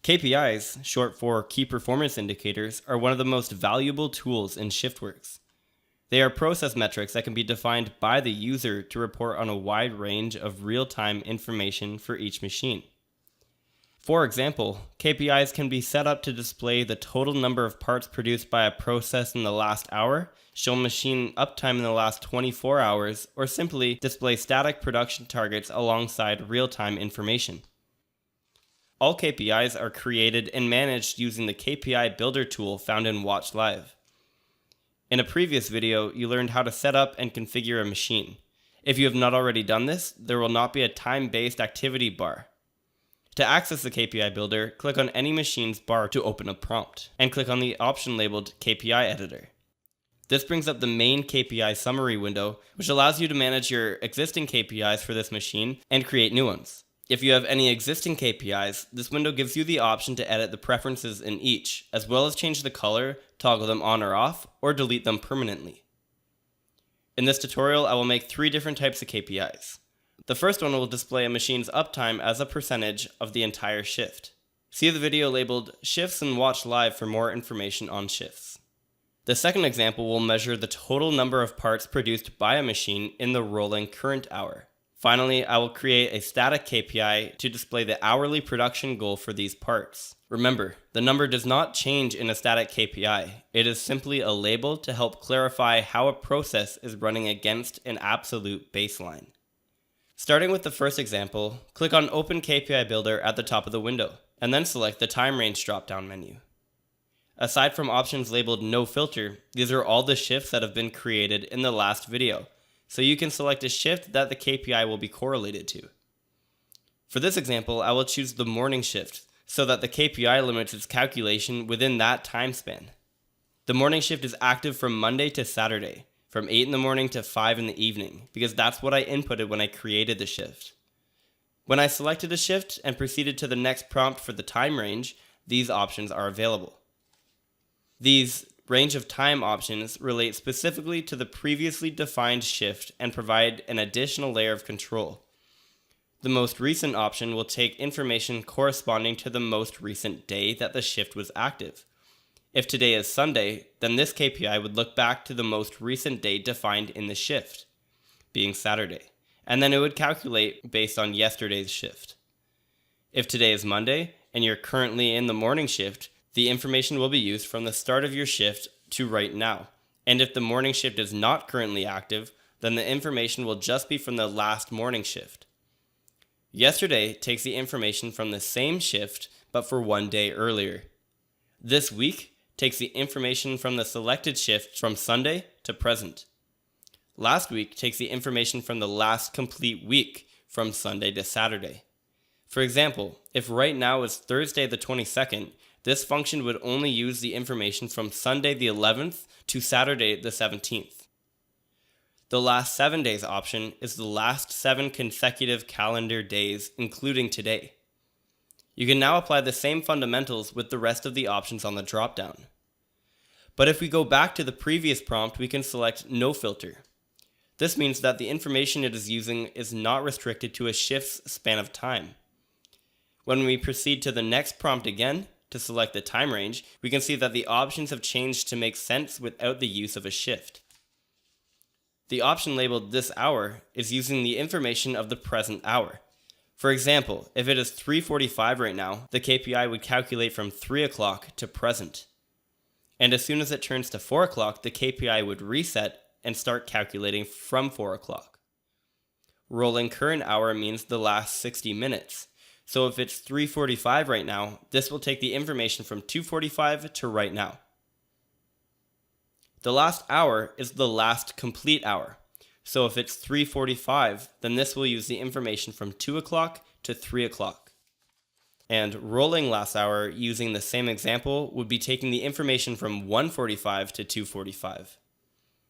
KPIs, short for Key Performance Indicators, are one of the most valuable tools in ShiftWorks. They are process metrics that can be defined by the user to report on a wide range of real-time information for each machine. For example, KPIs can be set up to display the total number of parts produced by a process in the last hour, show machine uptime in the last 24 hours, or simply display static production targets alongside real-time information. All KPIs are created and managed using the Kpi Builder tool found in WatchLive. In a previous video, you learned how to set up and configure a machine. If you have not already done this, there will not be a time-based activity bar. To access the Kpi Builder, click on any machine's bar to open a prompt, and click on the option labeled KPI Editor. This brings up the main KPI summary window, which allows you to manage your existing KPIs for this machine and create new ones. If you have any existing KPIs, this window gives you the option to edit the preferences in each, as well as change the color, toggle them on or off, or delete them permanently. In this tutorial, I will make 3 different types of KPIs. The first one will display a machine's uptime as a percentage of the entire shift. See the video labeled Shifts and WatchLive for more information on shifts. The second example will measure the total number of parts produced by a machine in the rolling current hour. Finally, I will create a static KPI to display the hourly production goal for these parts. Remember, the number does not change in a static KPI. It is simply a label to help clarify how a process is running against an absolute baseline. Starting with the first example, click on Open Kpi Builder at the top of the window, and then select the Time Range drop-down menu. Aside from options labeled No Filter, these are all the shifts that have been created in the last video, so you can select a shift that the KPI will be correlated to. For this example, I will choose the morning shift so that the KPI limits its calculation within that time span. The morning shift is active from Monday to Saturday, from 8 in the morning to 5 in the evening, because that's what I inputted when I created the shift. When I selected a shift and proceeded to the next prompt for the time range, these options are available. These range of time options relate specifically to the previously defined shift and provide an additional layer of control. The most recent option will take information corresponding to the most recent day that the shift was active. If today is Sunday, then this KPI would look back to the most recent day defined in the shift, being Saturday, and then it would calculate based on yesterday's shift. If today is Monday and you're currently in the morning shift, the information will be used from the start of your shift to right now. And if the morning shift is not currently active, then the information will just be from the last morning shift. Yesterday takes the information from the same shift, but for 1 day earlier. This week takes the information from the selected shift from Sunday to present. Last week takes the information from the last complete week from Sunday to Saturday. For example, if right now is Thursday the 22nd, this function would only use the information from Sunday the 11th to Saturday the 17th. The last 7 days option is the last 7 consecutive calendar days, including today. You can now apply the same fundamentals with the rest of the options on the dropdown. But if we go back to the previous prompt, we can select No Filter. This means that the information it is using is not restricted to a shift's span of time. When we proceed to the next prompt again, to select the time range, we can see that the options have changed to make sense without the use of a shift. The option labeled This Hour is using the information of the present hour. For example, if it is 3:45 right now, the KPI would calculate from 3 o'clock to present. And as soon as it turns to 4 o'clock, the KPI would reset and start calculating from 4 o'clock. Rolling current hour means the last 60 minutes. So if it's 3:45 right now, this will take the information from 2:45 to right now. The last hour is the last complete hour. So if it's 3:45, then this will use the information from 2 o'clock to 3 o'clock. And rolling last hour, using the same example, would be taking the information from 1:45 to 2:45.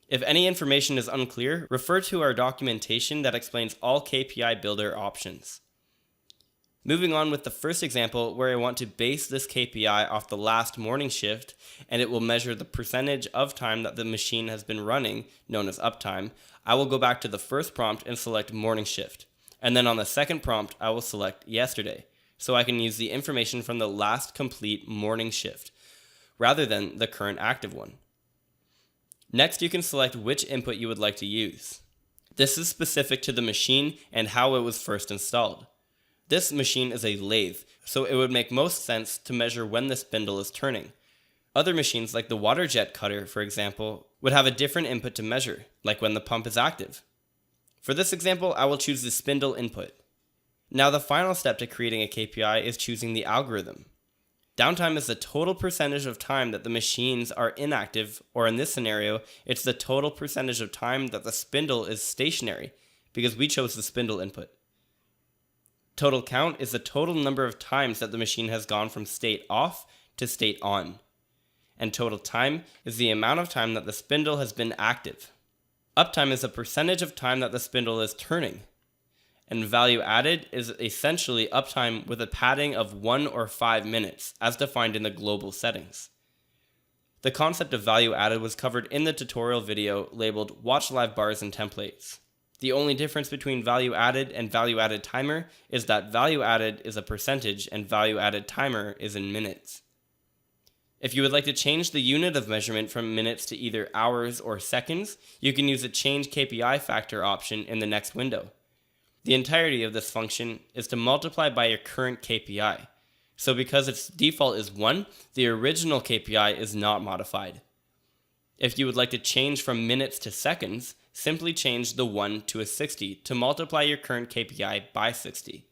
If any information is unclear, refer to our documentation that explains all Kpi Builder options. Moving on with the first example, where I want to base this KPI off the last morning shift, and it will measure the percentage of time that the machine has been running, known as uptime, I will go back to the first prompt and select morning shift. And then on the second prompt, I will select yesterday. so I can use the information from the last complete morning shift, rather than the current active one. Next, you can select which input you would like to use. This is specific to the machine and how it was first installed. This machine is a lathe, so it would make most sense to measure when the spindle is turning. Other machines, like the water jet cutter, for example, would have a different input to measure, like when the pump is active. For this example, I will choose the spindle input. Now, the final step to creating a KPI is choosing the algorithm. Downtime is the total percentage of time that the machines are inactive, or in this scenario, it's the total percentage of time that the spindle is stationary, because we chose the spindle input. Total count is the total number of times that the machine has gone from state off to state on. And total time is the amount of time that the spindle has been active. Uptime is the percentage of time that the spindle is turning. And value added is essentially uptime with a padding of 1 or 5 minutes, as defined in the global settings. The concept of value added was covered in the tutorial video labeled WatchLive bars and templates. The only difference between value added and value added timer is that value added is a percentage and value added timer is in minutes. If you would like to change the unit of measurement from minutes to either hours or seconds, you can use the Change KPI Factor option in the next window. The entirety of this function is to multiply by your current KPI. So because its default is 1, the original KPI is not modified. If you would like to change from minutes to seconds, simply change the 1 to a 60 to multiply your current KPI by 60.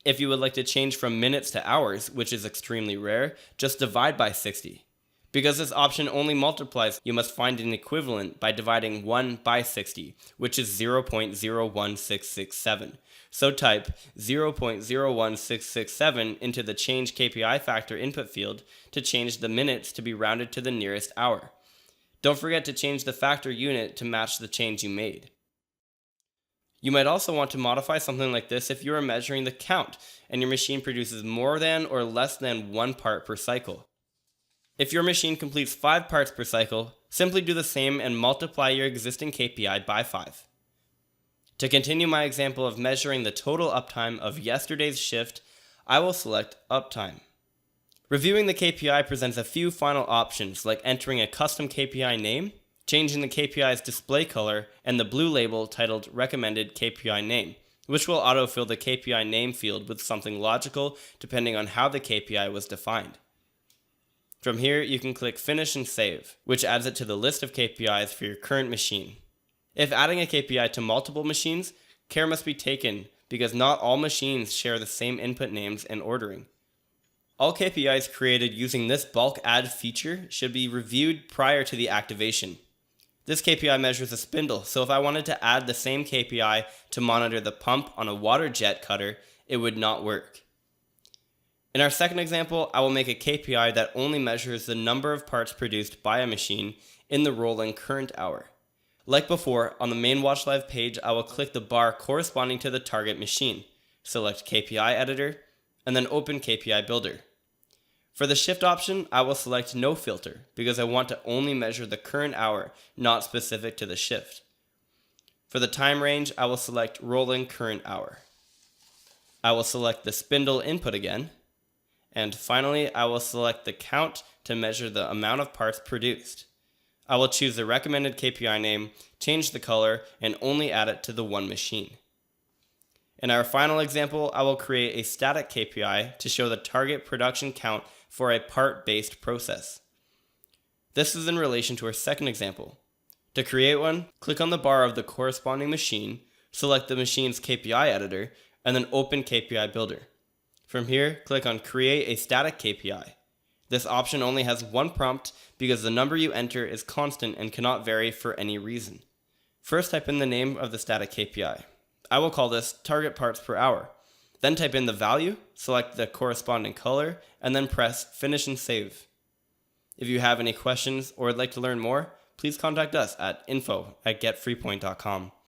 If you would like to change from minutes to hours, which is extremely rare, just divide by 60. Because this option only multiplies, you must find an equivalent by dividing 1 by 60, which is 0.01667. So type 0.01667 into the Change KPI Factor input field to change the minutes to be rounded to the nearest hour. Don't forget to change the factor unit to match the change you made. You might also want to modify something like this if you are measuring the count and your machine produces more than or less than 1 part per cycle. If your machine completes 5 parts per cycle, simply do the same and multiply your existing KPI by 5. To continue my example of measuring the total uptime of yesterday's shift, I will select Uptime. Reviewing the KPI presents a few final options like entering a custom KPI name, changing the KPI's display color, and the blue label titled Recommended KPI Name, which will autofill the KPI name field with something logical depending on how the KPI was defined. From here, you can click Finish and Save, which adds it to the list of KPIs for your current machine. If adding a KPI to multiple machines, care must be taken because not all machines share the same input names and ordering. All KPIs created using this bulk add feature should be reviewed prior to the activation. This KPI measures a spindle, so if I wanted to add the same KPI to monitor the pump on a water jet cutter, it would not work. In our second example, I will make a KPI that only measures the number of parts produced by a machine in the rolling current hour. Like before, on the main WatchLive page, I will click the bar corresponding to the target machine, select KPI Editor, and then open Kpi Builder. For the shift option, I will select No Filter because I want to only measure the current hour, not specific to the shift. For the time range, I will select Rolling Current Hour. I will select the spindle input again. And finally, I will select the count to measure the amount of parts produced. I will choose the recommended KPI name, change the color, and only add it to the one machine. In our final example, I will create a static KPI to show the target production count for a part-based process. This is in relation to our second example. To create one, click on the bar of the corresponding machine, select the machine's KPI editor, and then open Kpi Builder. From here, click on Create a Static KPI. This option only has one prompt because the number you enter is constant and cannot vary for any reason. First, type in the name of the static KPI. I will call this Target Parts Per Hour. Then type in the value, select the corresponding color, and then press Finish and Save. If you have any questions or would like to learn more, please contact us at info@getfreepoint.com.